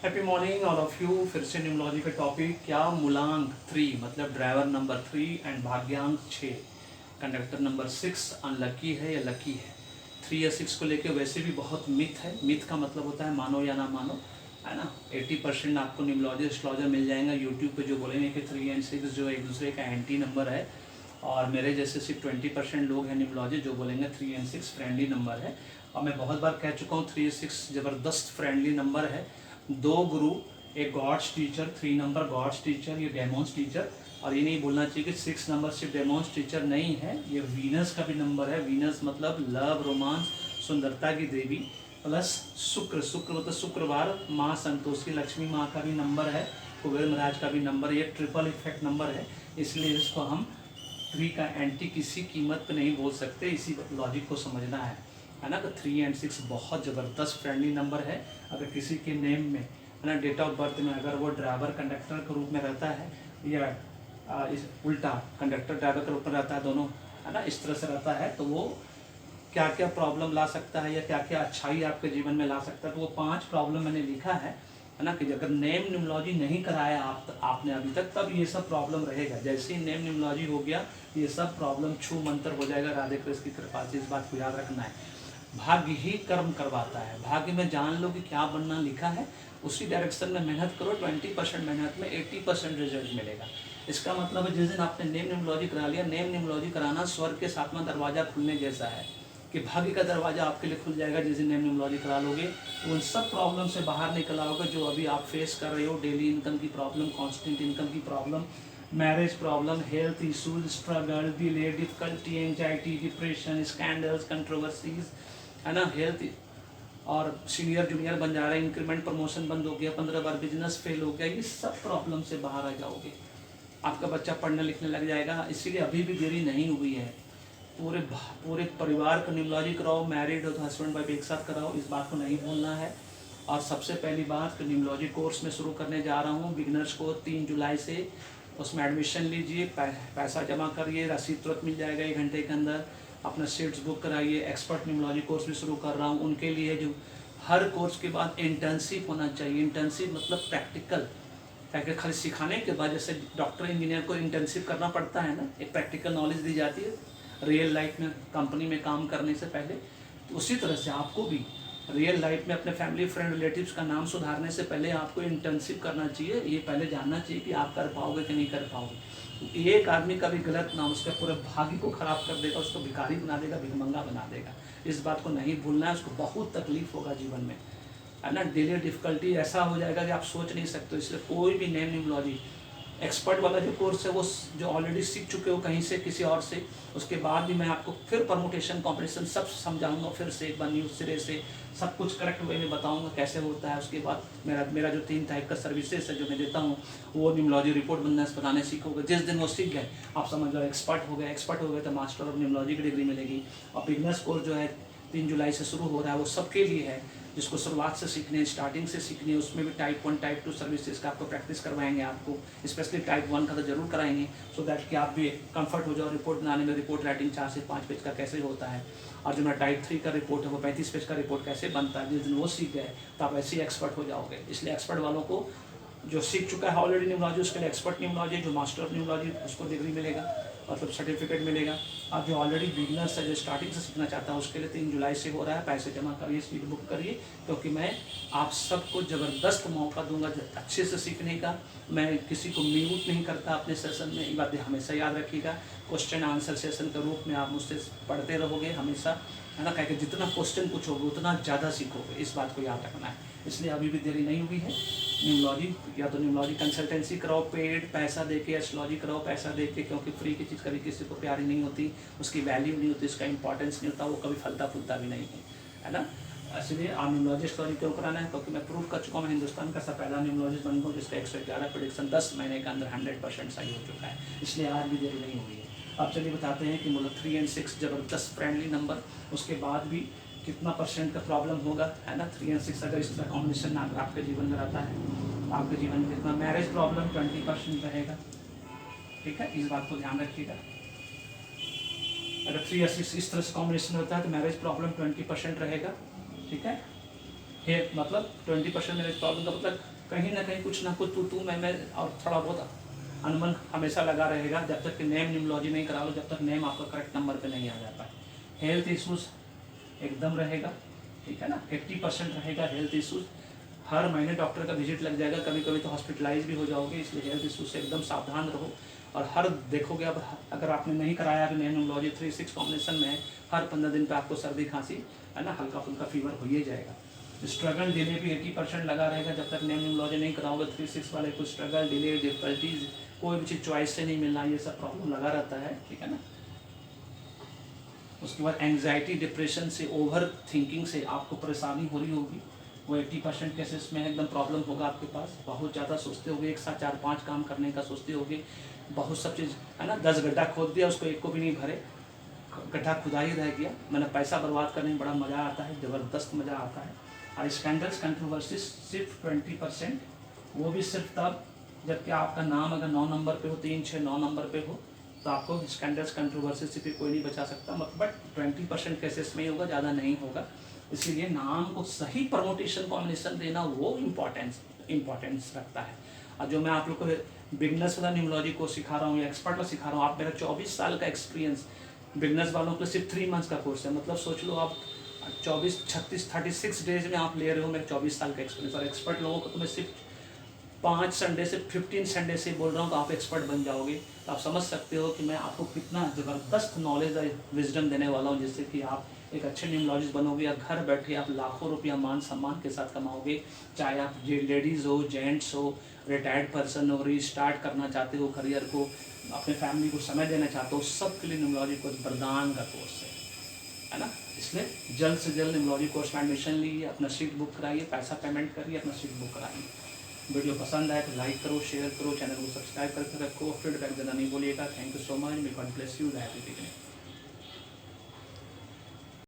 Happy morning all of you. फिर से numerology का टॉपिक क्या मूलांक 3 मतलब ड्राइवर नंबर 3 एंड भाग्यांक 6, कंडक्टर नंबर 6 अनलकी है या लकी है। 3 या 6 को लेके वैसे भी बहुत मिथ है। मिथ का मतलब होता है मानो या ना मानो, है ना। 80% आपको न्यूमरोलॉजी एस्ट्रोलॉजर मिल जाएगा यूट्यूब पे जो बोलेंगे कि 3 एंड 6 जो एक दूसरे का एंटी नंबर है, और मेरे जैसे सिर्फ 20% लोग हैं न्यूमरोलॉजी जो बोलेंगे 3 एंड 6 फ्रेंडली नंबर है। और मैं बहुत बार कह चुका हूँ 3 6 ज़बरदस्त फ्रेंडली नंबर है। दो गुरु, एक God's teacher, 3 number God's teacher, ये डेमोन्स टीचर। और ये नहीं बोलना चाहिए कि 6 नंबर सिर्फ डेमोन्स टीचर नहीं है, ये वीनस का भी नंबर है। वीनस मतलब लव, रोमांस, सुंदरता की देवी, प्लस शुक्र। शुक्र मतलब शुक्रवार, माँ संतोषी लक्ष्मी माँ का भी नंबर है, कुबेर महाराज का भी नंबर। ये ट्रिपल इफेक्ट नंबर है, इसलिए इसको हम 3 का एंटी किसी कीमत पे नहीं बोल सकते। इसी लॉजिक को समझना है ना। तो 3 एंड 6 बहुत ज़बरदस्त फ्रेंडली नंबर है। अगर किसी के नेम में, है ना, डेट ऑफ बर्थ में अगर वो ड्राइवर कंडक्टर के रूप में रहता है या इस उल्टा कंडक्टर ड्राइवर के रूप में रहता है, दोनों, है ना, इस तरह से रहता है, तो वो क्या क्या प्रॉब्लम ला सकता है या क्या क्या अच्छाई आपके जीवन में ला सकता है। तो वो 5 प्रॉब्लम मैंने लिखा है ना, कि अगर नेम न्यूमरोलॉजी नहीं कराया आपने अभी तक, तब ये सब प्रॉब्लम रहेगा। जैसे ही नेम न्यूमरोलॉजी हो गया, ये सब प्रॉब्लम छू मंतर हो जाएगा राधे कृष्ण की कृपा से। इस बात को याद रखना है। भाग्य ही कर्म करवाता है। भाग्य में जान लो कि क्या बनना लिखा है, उसी डायरेक्शन में मेहनत करो। 20% मेहनत में 80% रिजल्ट मिलेगा। इसका मतलब है जिस दिन आपने नेम न्यूमरोलॉजी करा लिया, नेम न्यूमरोलॉजी कराना स्वर्ग के 7वां दरवाजा खुलने जैसा है, कि भाग्य का दरवाजा आपके लिए खुल जाएगा जिस दिन नेम न्यूमरोलॉजी करा लोगे। तो उन सब प्रॉब्लम से बाहर निकल आओगे जो अभी आप फेस कर रहे हो। डेली इनकम की प्रॉब्लम, कांस्टेंट इनकम की problem, marriage problem, health issues, struggle, delay, difficulty, anxiety, depression, scandals, controversies, है ना, हेल्थ, और सीनियर जूनियर बन जा रहे हैं, इंक्रीमेंट प्रमोशन बंद हो गया, 15 बार बिजनेस फेल हो गया। ये सब प्रॉब्लम से बाहर आ जाओगे। आपका बच्चा पढ़ने लिखने लग जाएगा। इसीलिए अभी भी देरी नहीं हुई है। पूरे परिवार को न्यूमरोलॉजी कराओ। मैरिड हो तो हस्बैंड वाइफ एक साथ कराओ, इस बात को नहीं भूलना है। और सबसे पहली बात कि न्यूमरोलॉजी कोर्स में शुरू करने जा रहा हूँ बिगिनर्स को 3 जुलाई से। उसमें एडमिशन लीजिए, पैसा जमा करिए, रसीद तुरंत मिल जाएगा 1 घंटे के अंदर। अपना सीट्स बुक कराइए। एक्सपर्ट न्यूमरोलॉजी कोर्स भी शुरू कर रहा हूँ उनके लिए जो हर कोर्स के बाद इंटर्नशिप होना चाहिए। इंटर्नशिप मतलब प्रैक्टिकल, ताकि खाली सिखाने के बाद, जैसे डॉक्टर इंजीनियर को इंटर्नशिप करना पड़ता है ना, एक प्रैक्टिकल नॉलेज दी जाती है रियल लाइफ में कंपनी में काम करने से पहले। तो उसी तरह से आपको भी रियल लाइफ में अपने फैमिली फ्रेंड रिलेटिव्स का नाम सुधारने से पहले आपको इंटर्नशिप करना चाहिए। ये पहले जानना चाहिए कि आप कर पाओगे कि नहीं कर पाओगे। एक आदमी का भी गलत नाम उसके पूरे भाग्य को खराब कर देगा, उसको भिखारी बना देगा, भिखमंगा बना देगा। इस बात को नहीं भूलना है। उसको बहुत तकलीफ होगा जीवन में, है ना। डिले, डिफिकल्टी ऐसा हो जाएगा कि आप सोच नहीं सकते। इसलिए कोई भी नेम न्यूमरोलॉजी एक्सपर्ट वाला जो कोर्स है वो जो ऑलरेडी सीख चुके हो कहीं से किसी और से, उसके बाद भी मैं आपको फिर परमुटेशन कॉम्बिनेशन सब समझाऊंगा, फिर से एक बार न्यू सिरे से सब कुछ करेक्ट वे में बताऊंगा कैसे होता है। उसके बाद मेरा जो 3 टाइप का सर्विसेज है जो मैं देता हूँ, वो न्यूमरोलॉजी रिपोर्ट बनाने सीखोगे। जिस दिन वो सीख गए आप समझ लो एक्सपर्ट हो गए। एक्सपर्ट हो गए तो मास्टर ऑफ न्यूमरोलॉजी की डिग्री मिलेगी। और बिगनर्स कोर्स जो है 3 जुलाई से शुरू हो रहा है, वो सबके लिए है जिसको शुरुआत से सीखने, स्टार्टिंग से सीखने। उसमें भी टाइप 1 टाइप 2 सर्विसेज का आपको प्रैक्टिस करवाएंगे। आपको स्पेशली टाइप 1 का तो जरूर कराएंगे, सो दैट कि आप भी कंफर्ट हो जाओ रिपोर्ट बनाने में। रिपोर्ट राइटिंग 4 से 5 पेज का कैसे होता है, और जो मेरा टाइप 3 का रिपोर्ट है वो 35 पेज का रिपोर्ट कैसे बनता है। जिस दिन वो सीख गए तो आप ऐसे ही एक्सपर्ट हो जाओगे। इसलिए एक्सपर्ट वालों को, जो सीख चुका है ऑलरेडी न्यूमरोलॉजी, उसके लिए एक्सपर्ट न्यूमरोलॉजी, जो मास्टर ऑफ न्यूमरोलॉजी उसको डिग्री मिलेगा, मतलब सर्टिफिकेट मिलेगा। और जो ऑलरेडी बिगनर्स है, जो स्टार्टिंग से सीखना चाहता है, उसके लिए 3 जुलाई से हो रहा है। पैसे जमा करिए, सीट बुक करिए, क्योंकि मैं आप सबको ज़बरदस्त मौका दूंगा अच्छे से सीखने का। मैं किसी को म्यूट नहीं करता अपने सेशन में, ये बात हमेशा याद रखिएगा। क्वेश्चन आंसर सेशन के रूप में आप मुझसे पढ़ते रहोगे हमेशा, है ना। कह जितना क्वेश्चन पूछोगे उतना ज़्यादा सीखोगे, इस बात को याद रखना है। इसलिए अभी भी देरी नहीं हुई है। न्यूमरोलॉजी या तो न्यूमरोलॉजी कंसल्टेंसी कराओ पेड पैसा देके, एस्ट्रोलॉजी कराओ पैसा देके, क्योंकि फ्री की चीज़ कभी किसी को प्यारी नहीं होती, उसकी वैल्यू नहीं होती, उसका इंपॉर्टेंस नहीं होता, वो कभी फलता फूलता भी नहीं है ना। इसलिए आप न्यूमरोलॉजी एस्ट्रोलॉजी क्यों कराना है, क्योंकि मैं प्रूव कर चुका हूँ, मैं हिंदुस्तान का सब पहला न्यूमरोलॉजिस्ट बन गया जिसका 111 प्रेडिक्शन 10 महीने के अंदर 100% सही हो चुका है। इसलिए आज भी देरी नहीं हुई है। अब चलिए बताते हैं कि मतलब 3 एंड 6 ज़बरदस्त फ्रेंडली नंबर, उसके बाद भी कितना % का प्रॉब्लम होगा, है ना। 3 एंड 6 अगर इस तरह कॉम्बिनेशन आपके जीवन में रहता है, आपके जीवन में कितना मैरिज प्रॉब्लम 20% रहेगा। ठीक है, इस बात को ध्यान रखिएगा। अगर 3 या 6 इस तरह से कॉम्बिनेशन होता है तो मैरिज प्रॉब्लम 20% रहेगा। ठीक है, है, मतलब 20% में प्रॉब्लम का मतलब कहीं ना कहीं कुछ ना कुछ तू मैं और थोड़ा बहुत अनमन हमेशा लगा रहेगा, जब तक कि नेम न्यूमोलॉजी नहीं करा लो, जब तक नेम आपका करेक्ट नंबर पे नहीं आ जाता है। हेल्थ इश्यूज एकदम रहेगा, ठीक है ना, 80% रहेगा हेल्थ इश्यूज। हर महीने डॉक्टर का विजिट लग जाएगा, कभी कभी तो हॉस्पिटलाइज भी हो जाओगे, इसलिए हेल्थ इशू से एकदम सावधान रहो। और हर देखोगे अब अगर आपने नहीं कराया कि नेम न्यूमोलॉजी 3-6 कॉम्बिनेशन में है, हर 15 दिन पे आपको सर्दी खांसी है ना, हल्का फुल्का फीवर हो ही जाएगा। स्ट्रगल डिले भी 80% लगा रहेगा, जब तक नेम न्यूमोलॉजी नहीं कराओगे 3-6 वाले को स्ट्रगल डिले डिफिकल्टीज, कोई भी चीज़ चॉइस से नहीं मिलना, ये सब प्रॉब्लम लगा रहता है, ठीक है ना। उसके बाद एंग्जाइटी डिप्रेशन से, ओवर थिंकिंग से आपको परेशानी हो रही होगी, वो 80% केसेस में एकदम प्रॉब्लम होगा आपके पास। बहुत ज़्यादा सोचते होगे, एक साथ 4-5 काम करने का सोचते होगे, बहुत सब चीज़ है ना। 10 गड्ढा खोद दिया, उसको एक को भी नहीं भरे, गड्ढा खुदा ही रह गया, मैंने पैसा बर्बाद करने में बड़ा मज़ा आता है, ज़बरदस्त मज़ा आता है। और स्कैंडल्स कंट्रोवर्सीज सिर्फ 20%, वो भी सिर्फ तब जबकि आपका नाम अगर 9 नंबर पे हो, 3-6-9 नंबर पे हो, तो आपको स्कैंडल्स कंट्रोवर्सी से भी कोई नहीं बचा सकता, बट 20% केसेस में ही होगा, ज़्यादा नहीं होगा। इसीलिए नाम को सही परमोटेशन कॉम्बिनेशन देना वो इम्पोर्टेंस रखता है। और जो मैं आप लोग को बिगनर्स वाला न्यूमोलॉजी को सिखा रहा हूँ या एक्सपर्ट को सिखा रहा हूँ, आप मेरा 24 साल का एक्सपीरियंस, बिगनर्स वालों के सिर्फ 3 मंथ्स का कोर्स है, मतलब सोच लो आप 36 डेज में आप ले रहे हो मेरे 24 साल का एक्सपीरियंस। और एक्सपर्ट लोगों को तो मैं सिर्फ 5 संडे से 15 संडे से बोल रहा हूँ, तो आप एक्सपर्ट बन जाओगे। तो आप समझ सकते हो कि मैं आपको कितना ज़बरदस्त नॉलेज और विजडम देने वाला हूँ, जिससे कि आप एक अच्छे न्यूमोलॉजिस्ट बनोगे या घर बैठे आप लाखों रुपया मान सम्मान के साथ कमाओगे। चाहे आप लेडीज़ हो, जेंट्स हो, रिटायर्ड पर्सन हो, रीस्टार्ट करना चाहते हो करियर को, अपने फैमिली को समय देना चाहते हो, सब के लिए न्यूमोलॉजी कोर्स वरदान का कोर्स है ना। इसलिए जल्द से जल्द न्यूमोलॉजी कोर्स में एडमिशन लीजिए, अपना सीट बुक कराइए, पैसा पेमेंट करिए, अपना सीट बुक कराइए। वीडियो पसंद आए तो लाइक करो, शेयर करो, चैनल को सब्सक्राइब करके रखो, फीडबैक देना नहीं भूलिएगा। Thank you so much, may God bless you, happy beginning.